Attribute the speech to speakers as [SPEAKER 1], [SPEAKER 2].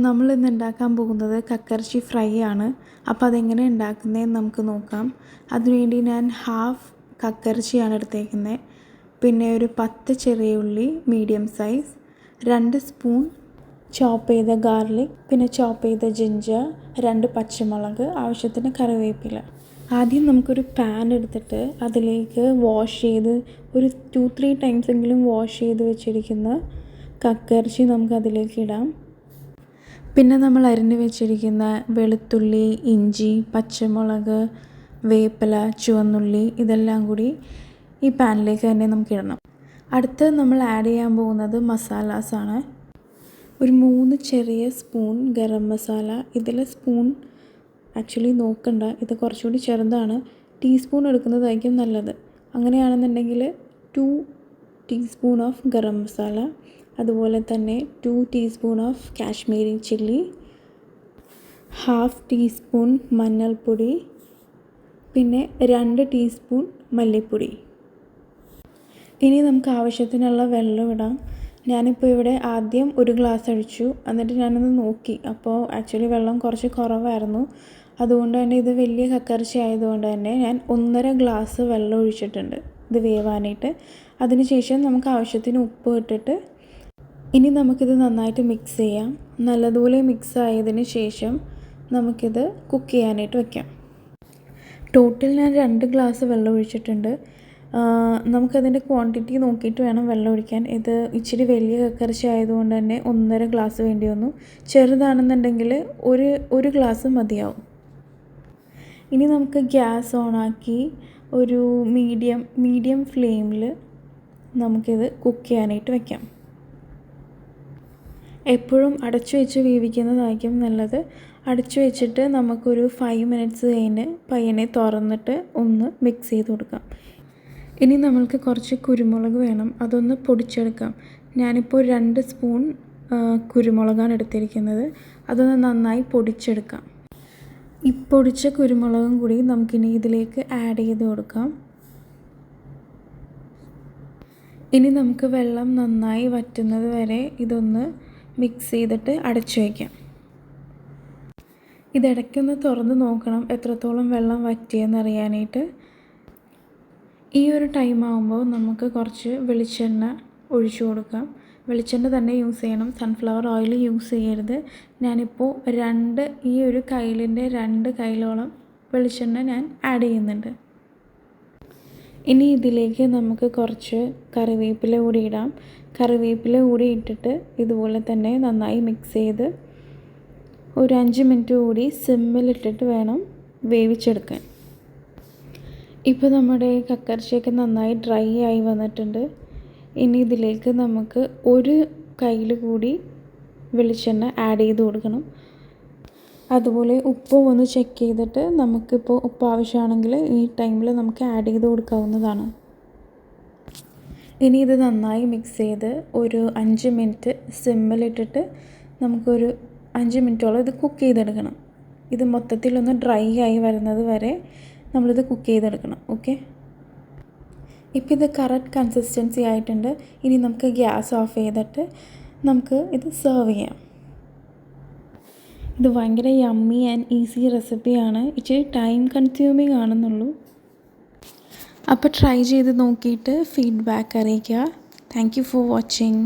[SPEAKER 1] നമ്മൾ ഇന്ന് ഉണ്ടാക്കാൻ പോകുന്നത് കക്കയിറച്ചി ഫ്രൈ ആണ്. അപ്പോൾ അതെങ്ങനെ ഉണ്ടാക്കുന്നതെന്ന് നമുക്ക് നോക്കാം. അതിനുവേണ്ടി ഞാൻ ഹാഫ് കക്കയിറച്ചിയാണ് എടുത്തേക്കുന്നത്. പിന്നെ ഒരു 10 ചെറിയ ഉള്ളി മീഡിയം സൈസ്, 2 സ്പൂൺ ചോപ്പ് ചെയ്ത ഗാർലിക്, പിന്നെ ചോപ്പ് ചെയ്ത ജിഞ്ചർ, 2 പച്ചമുളക്, ആവശ്യത്തിന് കറിവേപ്പില. ആദ്യം നമുക്കൊരു പാൻ എടുത്തിട്ട് അതിലേക്ക് വാഷ് ചെയ്ത് ഒരു 2-3 ടൈംസ് എങ്കിലും വാഷ് ചെയ്ത് വെച്ചിരിക്കുന്ന കക്കയിറച്ചി നമുക്ക് അതിലേക്ക് ഇടാം. പിന്നെ നമ്മൾ അരിഞ്ഞ് വെച്ചിരിക്കുന്ന വെളുത്തുള്ളി, ഇഞ്ചി, പച്ചമുളക്, വേപ്പില, ചുവന്നുള്ളി ഇതെല്ലാം കൂടി ഈ പാനിലേക്ക് തന്നെ നമുക്കിടണം. അടുത്ത് നമ്മൾ ആഡ് ചെയ്യാൻ പോകുന്നത് മസാലാസാണ്. ഒരു 3 ചെറിയ സ്പൂൺ ഗരം മസാല. ഇതിൽ സ്പൂൺ ആക്ച്വലി നോക്കണ്ട, ഇത് കുറച്ചുകൂടി ചെറുതാണ്. ടീസ്പൂൺ എടുക്കുന്നതായിരിക്കും നല്ലത്. അങ്ങനെയാണെന്നുണ്ടെങ്കിൽ 2 ടീസ്പൂൺ ഓഫ് ഗരം മസാല, അതുപോലെ തന്നെ 2 teaspoon of Kashmiri chilli, 1/2 teaspoon മഞ്ഞൾപ്പൊടി, പിന്നെ 2 ടീസ്പൂൺ മല്ലിപ്പൊടി. ഇനി നമുക്ക് ആവശ്യത്തിനുള്ള വെള്ളം ഇടാം. ഞാനിപ്പോൾ ഇവിടെ ആദ്യം 1 ഗ്ലാസ് ഒഴിച്ചു, എന്നിട്ട് ഞാനൊന്ന് നോക്കി. അപ്പോൾ ആക്ച്വലി വെള്ളം കുറച്ച് കുറവായിരുന്നു. അതുകൊണ്ട് തന്നെ ഇത് വലിയ കക്കയിറച്ചി ആയതുകൊണ്ട് തന്നെ ഞാൻ 1.5 ഗ്ലാസ് വെള്ളം ഒഴിച്ചിട്ടുണ്ട് ഇത് വേവാനായിട്ട്. അതിനുശേഷം നമുക്ക് ആവശ്യത്തിന് ഉപ്പ് ഇട്ടിട്ട് ഇനി നമുക്കിത് നന്നായിട്ട് മിക്സ് ചെയ്യാം. നല്ലതുപോലെ മിക്സ് ആയതിന് ശേഷം നമുക്കിത് കുക്ക് ചെയ്യാനായിട്ട് വയ്ക്കാം. ടോട്ടൽ ഞാൻ 2 ഗ്ലാസ് വെള്ളം ഒഴിച്ചിട്ടുണ്ട്. നമുക്കതിൻ്റെ ക്വാണ്ടിറ്റി നോക്കിയിട്ട് വേണം വെള്ളം ഒഴിക്കാൻ. ഇത് ഇച്ചിരി വലിയ കക്കയിറച്ചി ആയതുകൊണ്ട് തന്നെ 1.5 ഗ്ലാസ് വേണ്ടി വന്നു. ചെറുതാണെന്നുണ്ടെങ്കിൽ ഒരു ഗ്ലാസ് മതിയാവും. ഇനി നമുക്ക് ഗ്യാസ് ഓണാക്കി ഒരു മീഡിയം ഫ്ലെയിമിൽ നമുക്കിത് കുക്ക് ചെയ്യാനായിട്ട് വയ്ക്കാം. എപ്പോഴും അടച്ചു വെച്ച് വേവിക്കുന്നതായിരിക്കും നല്ലത്. അടച്ചു വെച്ചിട്ട് നമുക്കൊരു 5 മിനിറ്റ്സ് കഴിഞ്ഞ് പയ്യനെ തുറന്നിട്ട് ഒന്ന് മിക്സ് ചെയ്ത് കൊടുക്കാം. ഇനി നമ്മൾക്ക് കുറച്ച് കുരുമുളക് വേണം, അതൊന്ന് പൊടിച്ചെടുക്കാം. ഞാനിപ്പോൾ 2 സ്പൂൺ കുരുമുളകാണ് എടുത്തിരിക്കുന്നത്. അതൊന്ന് നന്നായി പൊടിച്ചെടുക്കാം. ഈ പൊടിച്ച കുരുമുളകും കൂടി നമുക്കിനി ഇതിലേക്ക് ആഡ് ചെയ്ത് കൊടുക്കാം. ഇനി നമുക്ക് വെള്ളം നന്നായി വറ്റുന്നത് വരെ ഇതൊന്ന് മിക്സ് ചെയ്തിട്ട് അടച്ചു വയ്ക്കാം. ഇതിടയ്ക്കൊന്ന് തുറന്ന് നോക്കണം എത്രത്തോളം വെള്ളം വറ്റിയെന്നറിയാനായിട്ട്. ഈ ഒരു ടൈം ആകുമ്പോൾ നമുക്ക് കുറച്ച് വെളിച്ചെണ്ണ ഒഴിച്ചു കൊടുക്കാം. വെളിച്ചെണ്ണ തന്നെ യൂസ് ചെയ്യണം, സൺഫ്ലവർ ഓയിൽ യൂസ് ചെയ്യരുത്. ഞാനിപ്പോൾ ഈ ഒരു കയ്യിലിൻ്റെ 2 കയ്യിലോളം വെളിച്ചെണ്ണ ഞാൻ ആഡ് ചെയ്യുന്നുണ്ട്. ഇനി ഇതിലേക്ക് നമുക്ക് കുറച്ച് കറിവേപ്പില കൂടി ഇടാം. കറിവേപ്പില കൂടി ഇട്ടിട്ട് ഇതുപോലെ തന്നെ നന്നായി മിക്സ് ചെയ്ത് ഒരു 5 മിനിറ്റ് കൂടി സിമ്മിലിട്ടിട്ട് വേണം വേവിച്ചെടുക്കാൻ. ഇപ്പോൾ നമ്മുടെ കക്കയിറച്ചിയൊക്കെ നന്നായി ഡ്രൈ ആയി വന്നിട്ടുണ്ട്. ഇനി ഇതിലേക്ക് നമുക്ക് ഒരു കയ്യിൽ കൂടി വെളിച്ചെണ്ണ ആഡ് ചെയ്ത് കൊടുക്കണം. അതുപോലെ ഉപ്പും ഒന്ന് ചെക്ക് ചെയ്തിട്ട് നമുക്കിപ്പോൾ ഉപ്പ് ആവശ്യമാണെങ്കിൽ ഈ ടൈമിൽ നമുക്ക് ആഡ് ചെയ്ത് കൊടുക്കാവുന്നതാണ്. ഇനി ഇത് നന്നായി മിക്സ് ചെയ്ത് ഒരു 5 മിനിറ്റ് സിമ്മിലിട്ടിട്ട് നമുക്കൊരു 5 മിനിറ്റോളം ഇത് കുക്ക് ചെയ്തെടുക്കണം. ഇത് മൊത്തത്തിലൊന്ന് ഡ്രൈ ആയി വരുന്നത് വരെ നമ്മളിത് കുക്ക് ചെയ്തെടുക്കണം. ഓക്കെ, ഇപ്പോൾ ഇത് കറക്റ്റ് കൺസിസ്റ്റൻസി ആയിട്ടുണ്ട്. ഇനി നമുക്ക് ഗ്യാസ് ഓഫ് ചെയ്തിട്ട് നമുക്ക് ഇത് സെർവ് ചെയ്യാം. ഇത് ഭയങ്കര യമ്മി ആൻഡ് ഈസി റെസിപ്പിയാണ്. ഇച്ചിരി ടൈം കൺസ്യൂമിങ് ആണെന്നുള്ളൂ. അപ്പോൾ ട്രൈ ചെയ്ത് നോക്കിയിട്ട് ഫീഡ്ബാക്ക് അറിയിക്കുക. Thank you for watching.